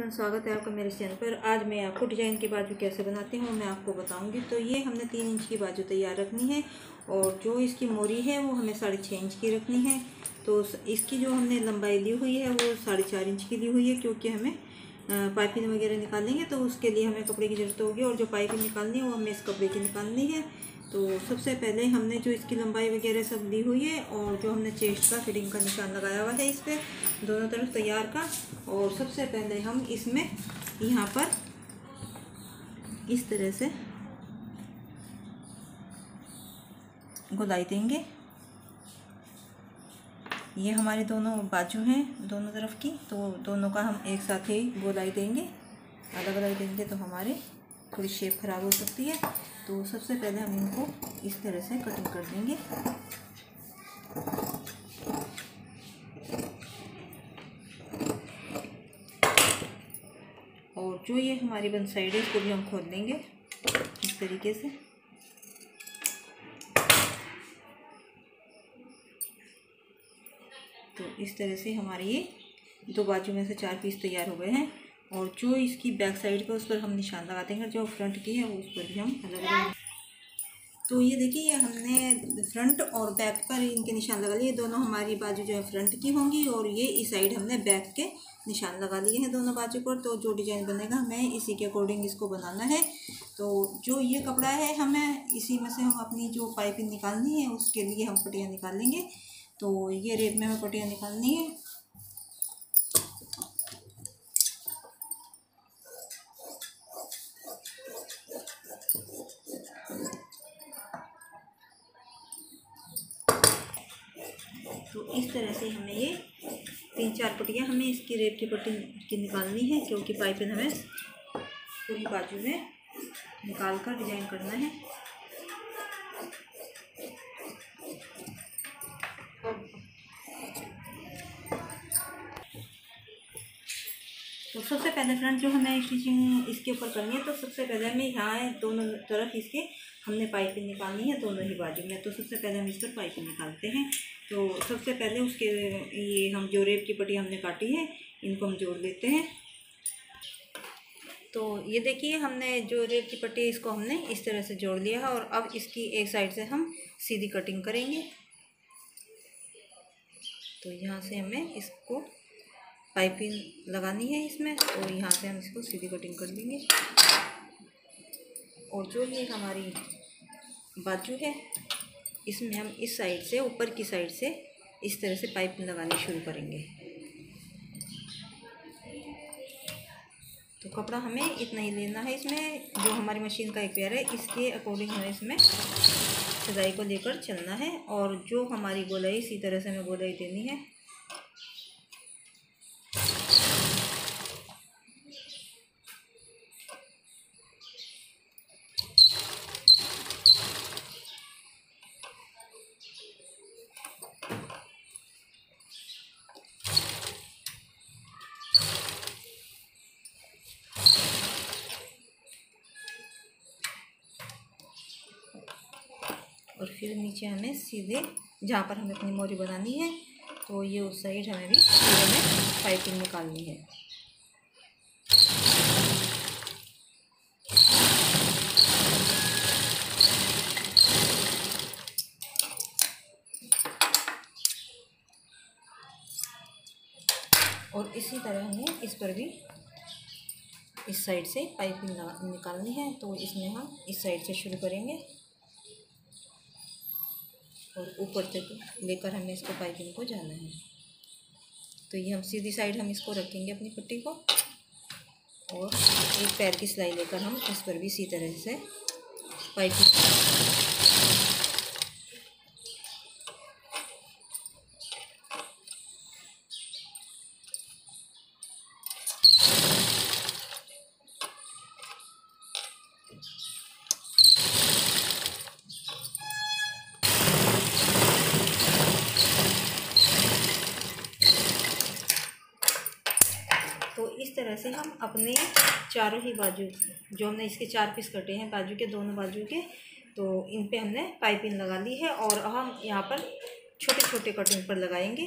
Friends, स्वागत है आपका मेरे चैनल पर। आज मैं आपको डिज़ाइन की बाजू कैसे बनाती हूँ मैं आपको बताऊंगी। तो ये हमने 3 इंच की बाजू तैयार रखनी है और जो इसकी मोरी है वो हमें 6.5 इंच की रखनी है। तो इसकी जो हमने लंबाई ली हुई है वो 4.5 इंच की ली हुई है, क्योंकि हमें पाइपिंग वगैरह निकालेंगे तो उसके लिए हमें कपड़े की ज़रूरत होगी और जो पाइपिंग निकालनी है वो हमें इस कपड़े की निकालनी है। तो सबसे पहले हमने जो इसकी लंबाई वगैरह सब ली हुई है और जो हमने चेस्ट का फिटिंग का निशान लगाया हुआ है इस पर दोनों तरफ तैयार का। और सबसे पहले हम इसमें यहाँ पर इस तरह से गोलाई देंगे। ये हमारे दोनों बाजू हैं दोनों तरफ की, तो दोनों का हम एक साथ ही गोलाई देंगे। अलग अलग देंगे तो हमारे थोड़ी शेप ख़राब हो सकती है। तो सबसे पहले हम इनको इस तरह से कटिंग कर देंगे। और जो ये हमारी वन साइड है इसको भी हम खोल देंगे इस तरीके से। तो इस तरह से हमारे ये दो बाजू में से 4 पीस तैयार हो गए हैं। और जो इसकी बैक साइड का उस पर हम निशान लगा देंगे, जो फ्रंट की है उस पर भी हम अलग अलग। तो ये देखिए, ये हमने फ्रंट और बैक पर इनके निशान लगा लिए। दोनों हमारी बाजू जो है फ्रंट की होंगी और ये इस साइड हमने बैक के निशान लगा लिए हैं दोनों बाजू पर। तो जो डिज़ाइन बनेगा हमें इसी के अकॉर्डिंग इसको बनाना है। तो जो ये कपड़ा है हमें इसी में से हम अपनी जो पाइपिंग निकालनी है उसके लिए हम पट्टियाँ निकाल लेंगे। तो ये रेट में हमें पट्टियाँ निकालनी है। तो इस तरह से हमें ये 3-4 पट्टियाँ हमें इसकी रेप की पट्टी की निकालनी है, क्योंकि पाइपिंग हमें पूरी बाजू में निकाल कर डिजाइन करना है। तो सबसे पहले फ्रंट जो हमें स्टिचिंग इसके ऊपर करनी है, तो सबसे पहले हमें यहाँ दोनों तरफ इसके हमने पाइपिंग निकालनी है दोनों ही बाजू में। तो सबसे पहले हम इस पर पाइपिंग निकालते हैं। तो सबसे पहले उसके ये हम जो रेप की पट्टी हमने काटी है इनको हम जोड़ लेते हैं। तो ये देखिए, हमने जो रेप की पट्टी इसको हमने इस तरह से जोड़ लिया है और अब इसकी एक साइड से हम सीधी कटिंग करेंगे। तो यहाँ से हमें इसको पाइपिंग लगानी है इसमें, और यहाँ से हम इसको सीधी कटिंग कर देंगे। और जो ये हमारी बाजू है इसमें हम इस साइड से ऊपर की साइड से इस तरह से पाइपिंग लगानी शुरू करेंगे। तो कपड़ा हमें इतना ही लेना है। इसमें जो हमारी मशीन का एक पेयर है इसके अकॉर्डिंग हमें इसमें सिलाई को लेकर चलना है। और जो हमारी गोलाई इसी तरह से हमें गोलाई देनी है। और फिर नीचे हमें सीधे जहाँ पर हमें अपनी मोरी बनानी है, तो ये उस साइड हमें भी हमें पाइपिंग निकालनी है। और इसी तरह हमें इस पर भी इस साइड से पाइपिंग निकालनी है। तो इसमें हम इस साइड से शुरू करेंगे और ऊपर तक लेकर हमें इसको पाइपिंग को जाना है। तो ये हम सीधी साइड हम इसको रखेंगे अपनी पट्टी को, और एक पैर की सिलाई लेकर हम इस पर भी इसी तरह से पाइपिंग। तो इस तरह से हम अपने चारों ही बाजू जो हमने इसके 4 पीस कटे हैं बाजू के, दोनों बाजू के, तो इन पे हमने पाइपिंग लगा ली है। और हम यहाँ पर छोटे छोटे कटिंग पर लगाएंगे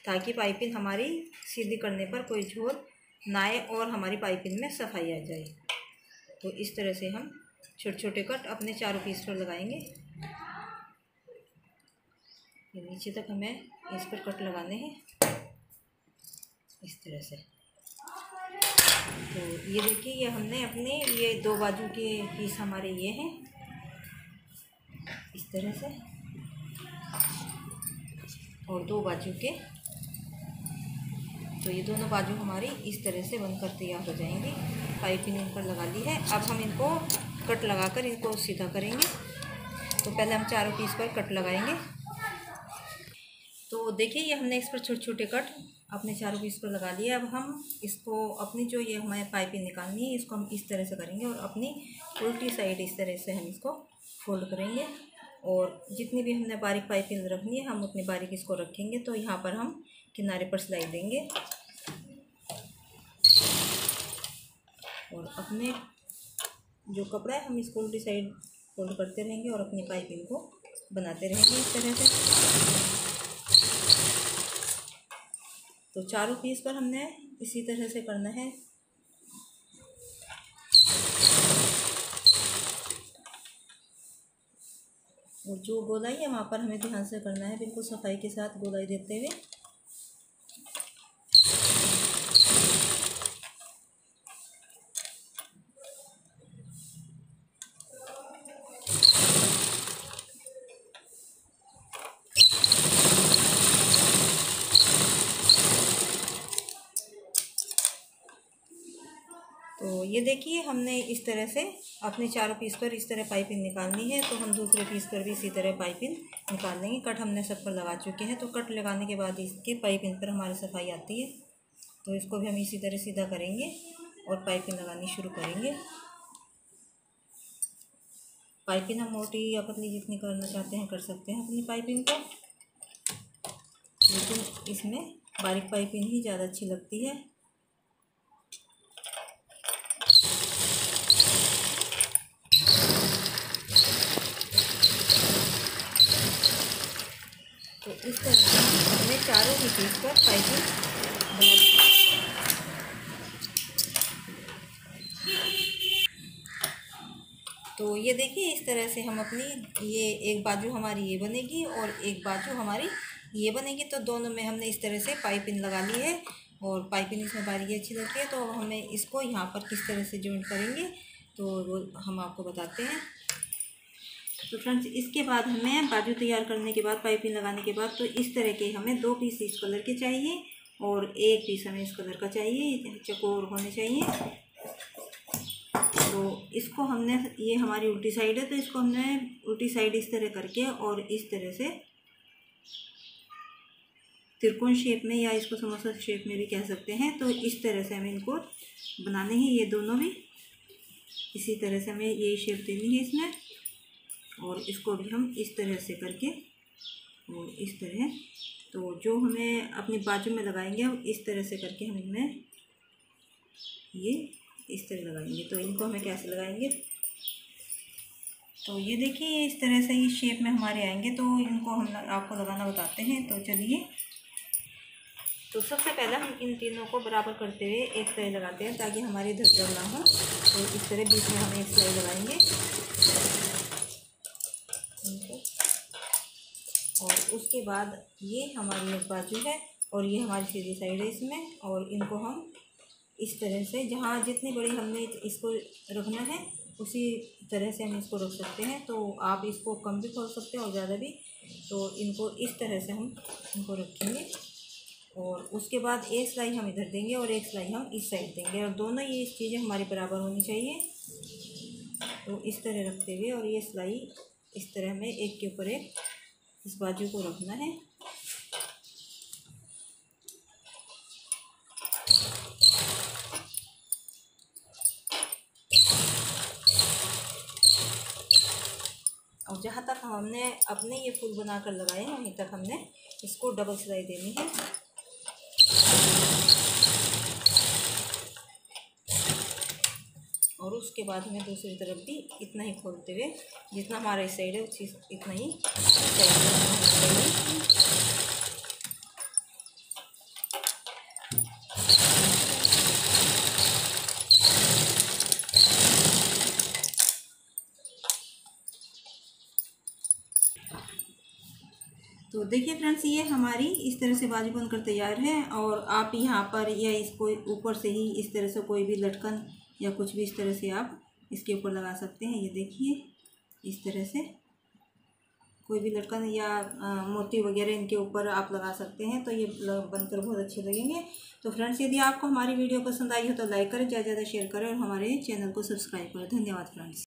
ताकि पाइपिंग हमारी सीधी करने पर कोई झोल ना आए और हमारी पाइपिंग में सफाई आ जाए। तो इस तरह से हम छोटे छोटे कट अपने चारों पीस पर लगाएंगे। ये नीचे तक हमें इस पर कट लगाने हैं इस तरह से। तो ये देखिए, ये हमने अपने ये 2 बाजू के पीस हमारे ये हैं इस तरह से, और 2 बाजू के। तो ये दोनों बाजू हमारी इस तरह से बनकर तैयार हो जाएंगी। पाइपिंग इन पर लगा ली है। अब हम इनको कट लगाकर इनको सीधा करेंगे। तो पहले हम चारों पीस पर कट लगाएंगे। तो देखिए, ये हमने इस पर छोटे छोटे कट अपने चारों पीस पर लगा लिए। अब हम इसको अपनी जो ये हमें पाइपिंग निकालनी है, इसको हम इस तरह से करेंगे और अपनी उल्टी साइड इस तरह से हम इसको फोल्ड करेंगे। और जितनी भी हमने बारीक पाइपिंग रखनी है, हम उतनी बारीक इसको रखेंगे। तो यहाँ पर हम किनारे पर सिलाई देंगे और अपने जो कपड़ा है हम इसको उल्टी साइड फोल्ड करते रहेंगे और अपनी पाइपिंग को बनाते रहेंगे इस तरह से। तो चारों पीस पर हमने इसी तरह से करना है। और जो गोलाई है वहाँ पर हमें ध्यान से करना है, बिल्कुल सफाई के साथ गोलाई देते हुए। तो ये देखिए, हमने इस तरह से अपने चारों पीस पर इस तरह पाइपिंग निकालनी है। तो हम दूसरे पीस पर भी इसी तरह पाइपिंग निकाल लेंगे। कट हमने सब पर लगा चुके हैं। तो कट लगाने के बाद इसके पाइपिंग पर हमारी सफाई आती है। तो इसको भी हम इसी तरह सीधा करेंगे और पाइपिंग लगानी शुरू करेंगे। पाइपिंग हम मोटी या पतली जितनी करना चाहते हैं कर सकते हैं अपनी पाइपिंग को, लेकिन इसमें बारीक पाइपिंग ही ज़्यादा अच्छी लगती है। तो इस तरह से हमने चारों ही पीस पर पाइपिंग बना दी। तो ये देखिए, इस तरह से हम अपनी ये एक बाजू हमारी ये बनेगी और एक बाजू हमारी ये बनेगी। तो दोनों में हमने इस तरह से पाइपिंग लगा ली है और पाइपिंग इसमें बारीकी अच्छी लगती है। तो अब हमें इसको यहाँ पर किस तरह से जॉइंट करेंगे तो वो हम आपको बताते हैं। तो फ्रेंड्स, इसके बाद हमें बाजू तैयार करने के बाद पाइपिंग लगाने के बाद तो इस तरह के हमें 2 पीस इस कलर के चाहिए और 1 पीस हमें इस कलर का चाहिए, चकोर होने चाहिए। तो इसको हमने, ये हमारी उल्टी साइड है, तो इसको हमने उल्टी साइड इस तरह करके और इस तरह से त्रिकोण शेप में या इसको समोसा शेप में भी कह सकते हैं। तो इस तरह से हमें इनको बनाने हैं। ये दोनों भी इसी तरह से हमें ये शेप देनी है इसमें, और इसको भी हम इस तरह से करके और इस तरह, तो जो हमें अपनी बाजू में लगाएंगे हम इस तरह से करके हम इनमें ये इस तरह लगाएंगे। तो इनको हमें कैसे लगाएंगे, तो ये देखिए, ये इस तरह से ये शेप में हमारे आएंगे। तो इनको हम आपको लगाना बताते हैं। तो चलिए, तो सबसे पहले हम इन तीनों को बराबर करते हुए एक सिलाई लगाते हैं ताकि हमारी धड़धड़ ना हो। तो इस तरह बीच में हम एक सिलाई लगाएंगे इनको, और उसके बाद ये हमारी एक बाजू है और ये हमारी सीधी साइड है इसमें, और इनको हम इस तरह से जहाँ जितनी बड़ी हमने इसको रखना है उसी तरह से हम इसको रख सकते हैं। तो आप इसको कम भी खोल सकते हैं और ज़्यादा भी। तो इनको इस तरह से हम इनको रखेंगे और उसके बाद एक सिलाई हम इधर देंगे और एक सिलाई हम इस साइड देंगे, और दोनों ये चीज़ें हमारी बराबर होनी चाहिए। तो इस तरह रखते हुए और ये सिलाई इस तरह हमें एक के ऊपर एक इस बाजू को रखना है। और जहाँ तक हमने अपने ये फूल बनाकर लगाए हैं वहीं तक हमने इसको डबल सिलाई देनी है। और उसके बाद हमें दूसरी तरफ भी इतना ही खोलते हुए जितना हमारा इस साइड है उस चीज़ इतना ही तो देखिए फ्रेंड्स, ये हमारी इस तरह से बाजू बनकर तैयार है। और आप यहाँ पर या इसको ऊपर से ही इस तरह से कोई भी लटकन या कुछ भी इस तरह से आप इसके ऊपर लगा सकते हैं। ये देखिए, इस तरह से कोई भी लटकन या मोती वगैरह इनके ऊपर आप लगा सकते हैं, तो ये बनकर बहुत अच्छे लगेंगे। तो फ्रेंड्स, यदि आपको हमारी वीडियो पसंद आई हो तो लाइक करें, ज़्यादा से ज़्यादा शेयर करें और हमारे चैनल को सब्सक्राइब करें। धन्यवाद फ्रेंड्स।